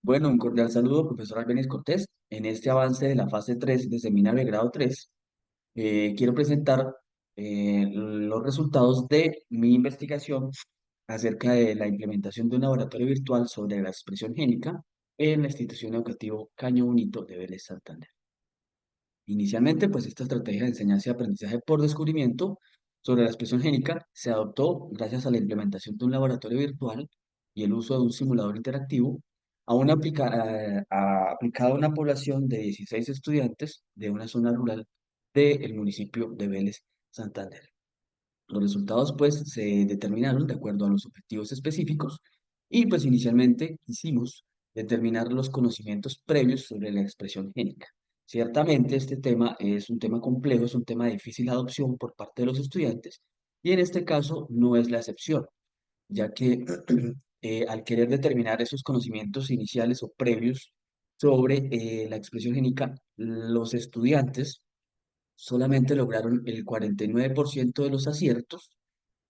Bueno, un cordial saludo, profesor Albéniz Cortés. En este avance de la fase 3 de seminario de grado 3, quiero presentar los resultados de mi investigación acerca de la implementación de un laboratorio virtual sobre la expresión génica en la institución educativa Caño Bonito de Vélez Santander. Inicialmente, pues esta estrategia de enseñanza y aprendizaje por descubrimiento sobre la expresión génica se adoptó gracias a la implementación de un laboratorio virtual y el uso de un simulador interactivo aplicado a una población de 16 estudiantes de una zona rural del municipio de Vélez, Santander. Los resultados pues se determinaron de acuerdo a los objetivos específicos y pues inicialmente quisimos determinar los conocimientos previos sobre la expresión génica. Ciertamente este tema es un tema complejo, es un tema de difícil adopción por parte de los estudiantes y en este caso no es la excepción, ya que al querer determinar esos conocimientos iniciales o previos sobre la expresión génica, los estudiantes solamente lograron el 49% de los aciertos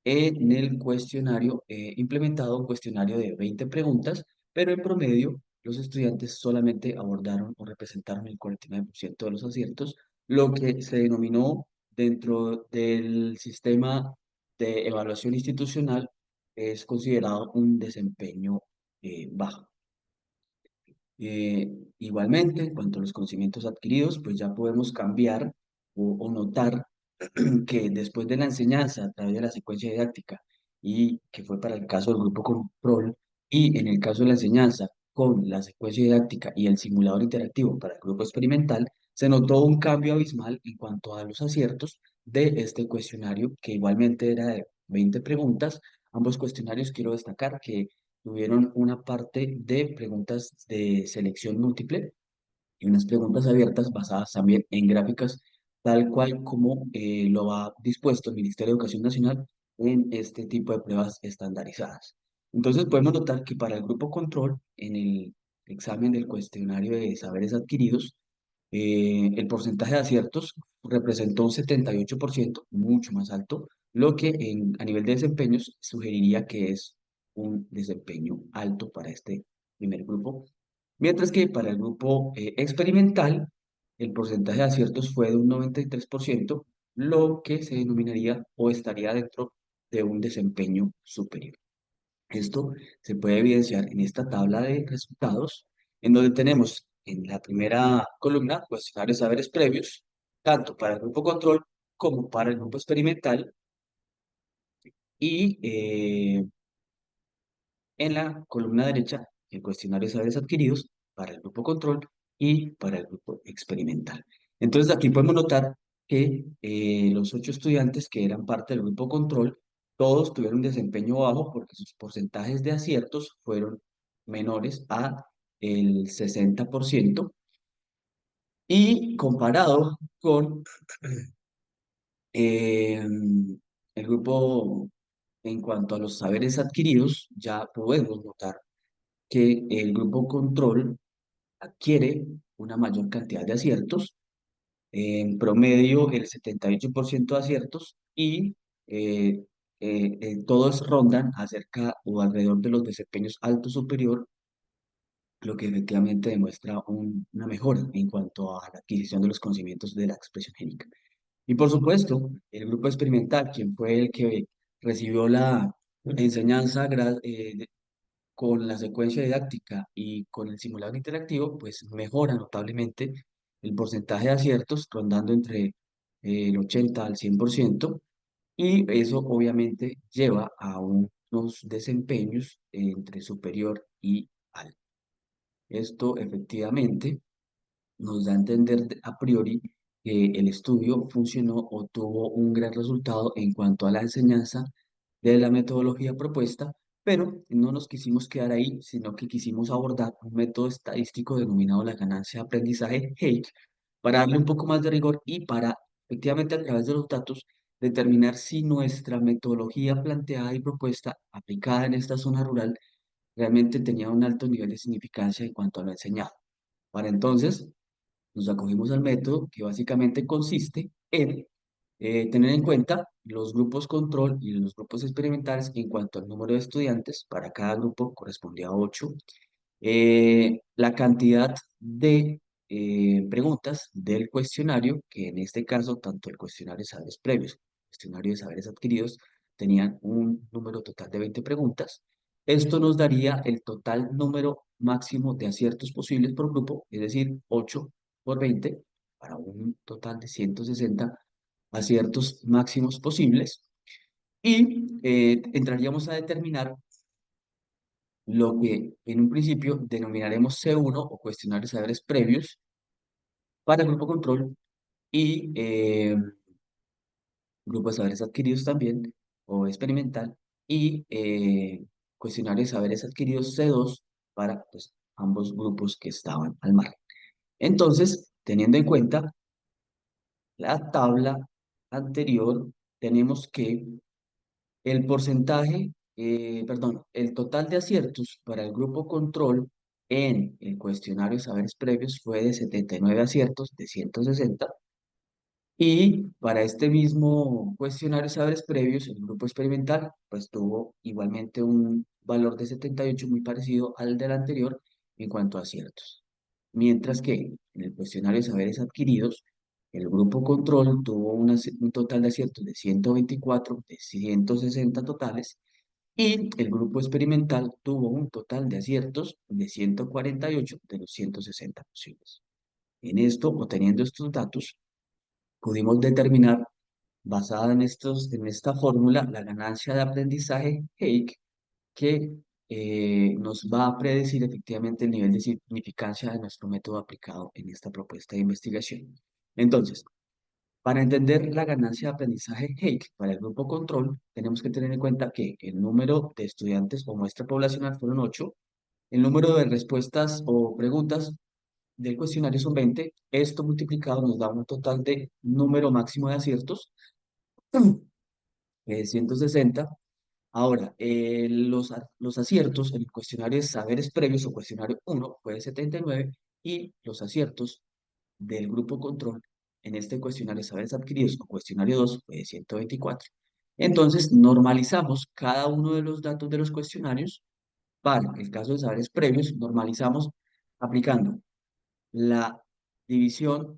en el cuestionario implementado, un cuestionario de 20 preguntas, pero en promedio los estudiantes solamente abordaron o representaron el 49% de los aciertos, lo que se denominó dentro del sistema de evaluación institucional es considerado un desempeño bajo. Igualmente, en cuanto a los conocimientos adquiridos, pues ya podemos cambiar o notar que después de la enseñanza a través de la secuencia didáctica y que fue para el caso del grupo control y en el caso de la enseñanza con la secuencia didáctica y el simulador interactivo para el grupo experimental, se notó un cambio abismal en cuanto a los aciertos de este cuestionario que igualmente era de 20 preguntas. Ambos cuestionarios quiero destacar que tuvieron una parte de preguntas de selección múltiple y unas preguntas abiertas basadas también en gráficas, tal cual como lo ha dispuesto el Ministerio de Educación Nacional en este tipo de pruebas estandarizadas. Entonces podemos notar que para el grupo control, en el examen del cuestionario de saberes adquiridos, el porcentaje de aciertos representó un 78%, mucho más alto, lo que a nivel de desempeños sugeriría que es un desempeño alto para este primer grupo. Mientras que para el grupo experimental, el porcentaje de aciertos fue de un 93%, lo que se denominaría o estaría dentro de un desempeño superior. Esto se puede evidenciar en esta tabla de resultados, en donde tenemos en la primera columna cuestionarios de saberes previos, tanto para el grupo control como para el grupo experimental, y en la columna derecha el cuestionario de saberes adquiridos para el grupo control y para el grupo experimental. Entonces aquí podemos notar que los 8 estudiantes que eran parte del grupo control, todos tuvieron un desempeño bajo porque sus porcentajes de aciertos fueron menores a el 60% y comparado con el grupo en cuanto a los saberes adquiridos, ya podemos notar que el grupo control adquiere una mayor cantidad de aciertos, en promedio el 78% de aciertos y eh, todos rondan acerca o alrededor de los desempeños alto superior, lo que efectivamente demuestra una mejora en cuanto a la adquisición de los conocimientos de la expresión génica. Y por supuesto, el grupo experimental, quien fue el que recibió la enseñanza con la secuencia didáctica y con el simulador interactivo, pues mejora notablemente el porcentaje de aciertos, rondando entre el 80 al 100%, y eso obviamente lleva a unos desempeños entre superior y alto. Esto efectivamente nos da a entender a priori que el estudio funcionó o tuvo un gran resultado en cuanto a la enseñanza de la metodología propuesta, pero no nos quisimos quedar ahí, sino que quisimos abordar un método estadístico denominado la ganancia de aprendizaje Hake para darle un poco más de rigor y para efectivamente a través de los datos determinar si nuestra metodología planteada y propuesta aplicada en esta zona rural realmente tenía un alto nivel de significancia en cuanto a lo enseñado. Para entonces, nos acogimos al método que básicamente consiste en tener en cuenta los grupos control y los grupos experimentales en cuanto al número de estudiantes. Para cada grupo correspondía a 8. La cantidad de preguntas del cuestionario, que en este caso, tanto el cuestionario de saberes previos, como el cuestionario de saberes adquiridos, tenían un número total de 20 preguntas. Esto nos daría el total número máximo de aciertos posibles por grupo, es decir, 8 por 20, para un total de 160 aciertos máximos posibles. Y entraríamos a determinar lo que en un principio denominaremos C1 o cuestionario de saberes previos para el grupo control y grupo de saberes adquiridos también o experimental y cuestionario de saberes adquiridos C2 para pues, ambos grupos que estaban al margen. Entonces, teniendo en cuenta la tabla anterior, tenemos que el porcentaje, perdón, el total de aciertos para el grupo control en el cuestionario de saberes previos fue de 79 aciertos de 160 y para este mismo cuestionario de saberes previos, el grupo experimental pues tuvo igualmente un valor de 78 muy parecido al del anterior en cuanto a aciertos. Mientras que en el cuestionario de saberes adquiridos, el grupo control tuvo un total de aciertos de 124 de 160 totales y el grupo experimental tuvo un total de aciertos de 148 de los 160 posibles. En esto, obteniendo estos datos, pudimos determinar, basada en esta fórmula, la ganancia de aprendizaje Hake, que nos va a predecir efectivamente el nivel de significancia de nuestro método aplicado en esta propuesta de investigación. Entonces, para entender la ganancia de aprendizaje Hake para el grupo control, tenemos que tener en cuenta que el número de estudiantes o muestra poblacional fueron 8, el número de respuestas o preguntas del cuestionario son 20, esto multiplicado nos da un total de número máximo de aciertos, 160. Ahora, los aciertos en el cuestionario de saberes previos o cuestionario 1 fue de 79 y los aciertos del grupo control en este cuestionario de saberes adquiridos o cuestionario 2 fue de 124. Entonces, normalizamos cada uno de los datos de los cuestionarios para el caso de saberes previos, normalizamos aplicando la división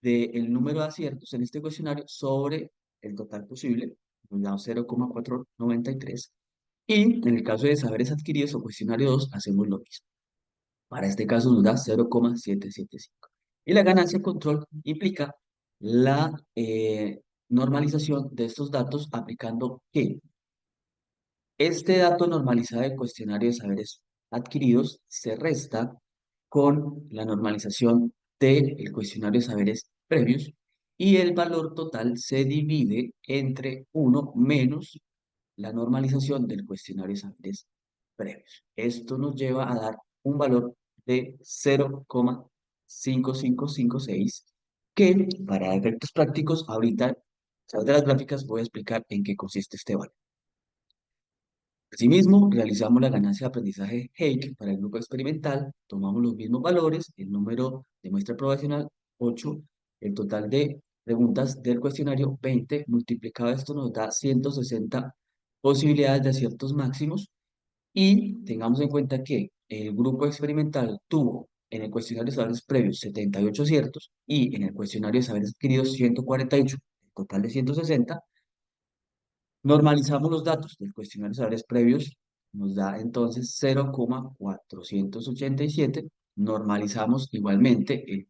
del número de aciertos en este cuestionario sobre el total posible, nos da 0,493. Y en el caso de saberes adquiridos o cuestionario 2, hacemos lo mismo. Para este caso nos da 0,775. Y la ganancia control implica la normalización de estos datos aplicando que este dato normalizado del cuestionario de saberes adquiridos se resta con la normalización del cuestionario de saberes previos y el valor total se divide entre 1 menos la normalización del cuestionario de saberes previos. Esto nos lleva a dar un valor de 0,5556 que para efectos prácticos ahorita, a través de las gráficas, voy a explicar en qué consiste este valor. Asimismo, realizamos la ganancia de aprendizaje Hake para el grupo experimental, tomamos los mismos valores, el número de muestra probacional 8, el total de preguntas del cuestionario 20, multiplicado esto nos da 160 posibilidades de aciertos máximos y tengamos en cuenta que el grupo experimental tuvo en el cuestionario de saberes previos 78 aciertos y en el cuestionario de saberes adquiridos 148, total de 160. Normalizamos los datos del cuestionario de saberes previos, nos da entonces 0,487. Normalizamos igualmente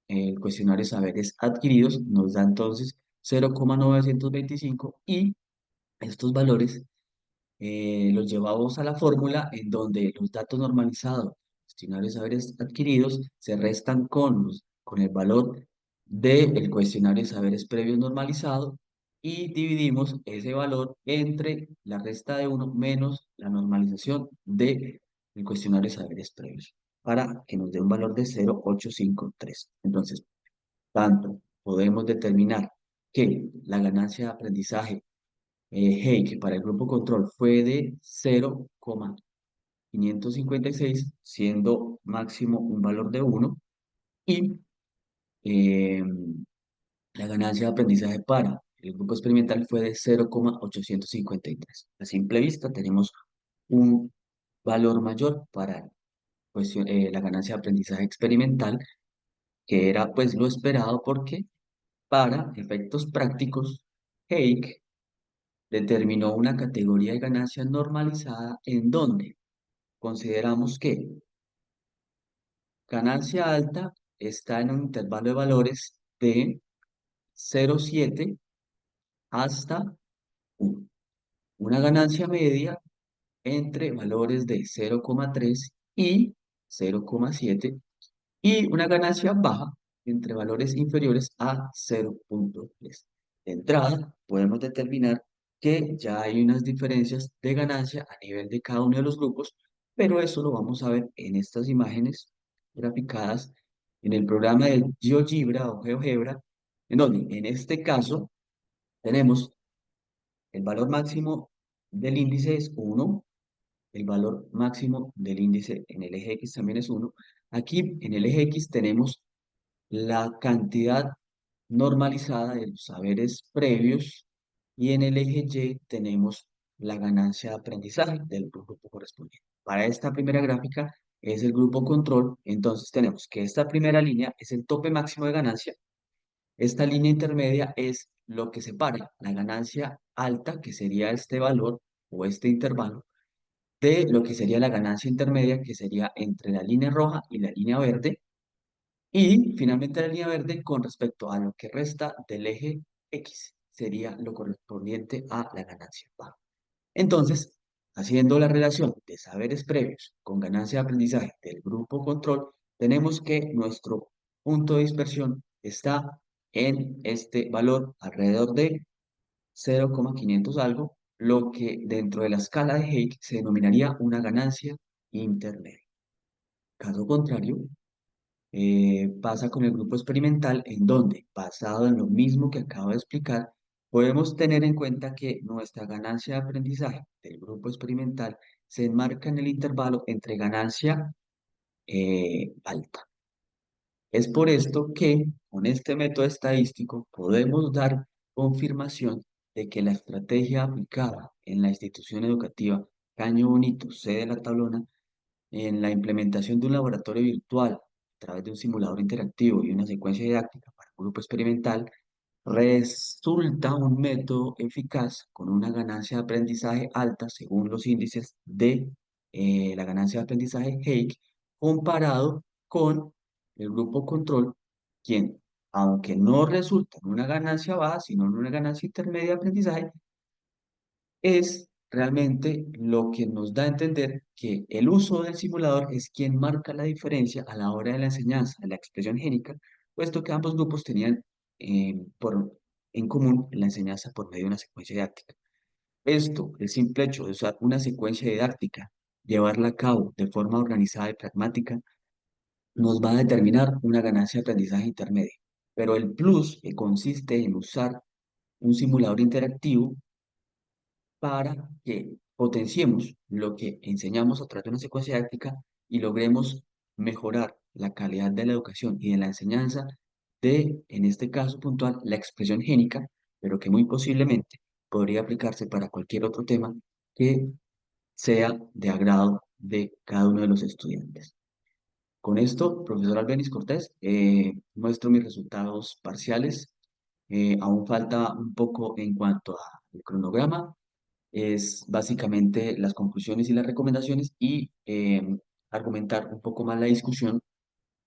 el cuestionario de saberes adquiridos, nos da entonces 0,925 y estos valores los llevamos a la fórmula en donde los datos normalizados, cuestionarios de saberes adquiridos, se restan con el valor del cuestionario de saberes previos normalizado y dividimos ese valor entre la resta de 1 menos la normalización del cuestionario de saberes previos para que nos dé un valor de 0,853. Entonces, tanto podemos determinar que la ganancia de aprendizaje Hake para el grupo control fue de 0,556, siendo máximo un valor de 1, y eh, la ganancia de aprendizaje para el grupo experimental fue de 0,853. A simple vista tenemos un valor mayor para la ganancia de aprendizaje experimental, que era pues lo esperado porque para efectos prácticos, Hake determinó una categoría de ganancia normalizada en donde consideramos que ganancia alta está en un intervalo de valores de 0,7 hasta 1. Una ganancia media entre valores de 0,3 y 0,7 y una ganancia baja entre valores inferiores a 0,3. De entrada, podemos determinar que ya hay unas diferencias de ganancia a nivel de cada uno de los grupos, pero eso lo vamos a ver en estas imágenes graficadas en el programa de GeoGebra o GeoGebra, en donde en este caso tenemos el valor máximo del índice es 1, el valor máximo del índice en el eje X también es 1. Aquí en el eje X tenemos la cantidad normalizada de los saberes previos y en el eje Y tenemos la ganancia de aprendizaje del grupo correspondiente. Para esta primera gráfica es el grupo control, entonces tenemos que esta primera línea es el tope máximo de ganancia, esta línea intermedia es lo que separa la ganancia alta, que sería este valor o este intervalo, de lo que sería la ganancia intermedia, que sería entre la línea roja y la línea verde, y finalmente la línea verde con respecto a lo que resta del eje X, sería lo correspondiente a la ganancia baja. Entonces, haciendo la relación de saberes previos con ganancia de aprendizaje del grupo control, tenemos que nuestro punto de dispersión está en este valor alrededor de 0,500 algo, lo que dentro de la escala de Hake se denominaría una ganancia intermedia. Caso contrario, pasa con el grupo experimental, en donde, basado en lo mismo que acabo de explicar, podemos tener en cuenta que nuestra ganancia de aprendizaje del grupo experimental se enmarca en el intervalo entre ganancia alta. Es por esto que con este método estadístico podemos dar confirmación de que la estrategia aplicada en la institución educativa Caño Bonito, sede de La Tablona, en la implementación de un laboratorio virtual a través de un simulador interactivo y una secuencia didáctica para un grupo experimental, resulta un método eficaz con una ganancia de aprendizaje alta según los índices de la ganancia de aprendizaje Hake, comparado con el grupo control, quien, aunque no resulta en una ganancia baja, sino en una ganancia intermedia de aprendizaje, es realmente lo que nos da a entender que el uso del simulador es quien marca la diferencia a la hora de la enseñanza de la expresión génica, puesto que ambos grupos tenían en común la enseñanza por medio de una secuencia didáctica. Esto, el simple hecho de usar una secuencia didáctica, llevarla a cabo de forma organizada y pragmática, nos va a determinar una ganancia de aprendizaje intermedia. Pero el plus que consiste en usar un simulador interactivo para que potenciemos lo que enseñamos a través de una secuencia didáctica y logremos mejorar la calidad de la educación y de la enseñanza de, en este caso puntual, la expresión génica, pero que muy posiblemente podría aplicarse para cualquier otro tema que sea de agrado de cada uno de los estudiantes. Con esto, profesor Albeniz Cortés, muestro mis resultados parciales. Aún falta un poco en cuanto al cronograma, es básicamente las conclusiones y las recomendaciones y argumentar un poco más la discusión,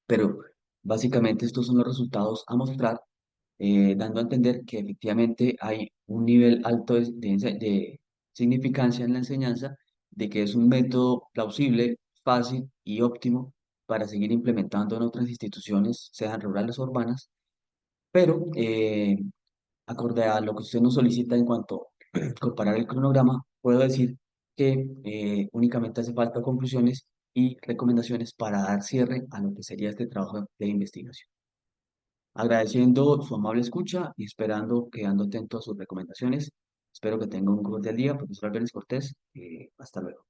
pero básicamente estos son los resultados a mostrar, dando a entender que efectivamente hay un nivel alto de significancia en la enseñanza, de que es un método plausible, fácil y óptimo para seguir implementando en otras instituciones, sean rurales o urbanas, pero acorde a lo que usted nos solicita en cuanto a comparar el cronograma, puedo decir que únicamente hace falta conclusiones y recomendaciones para dar cierre a lo que sería este trabajo de investigación. Agradeciendo su amable escucha y esperando, quedando atento a sus recomendaciones. Espero que tenga un cordial día, profesor Álvarez Cortés. Hasta luego.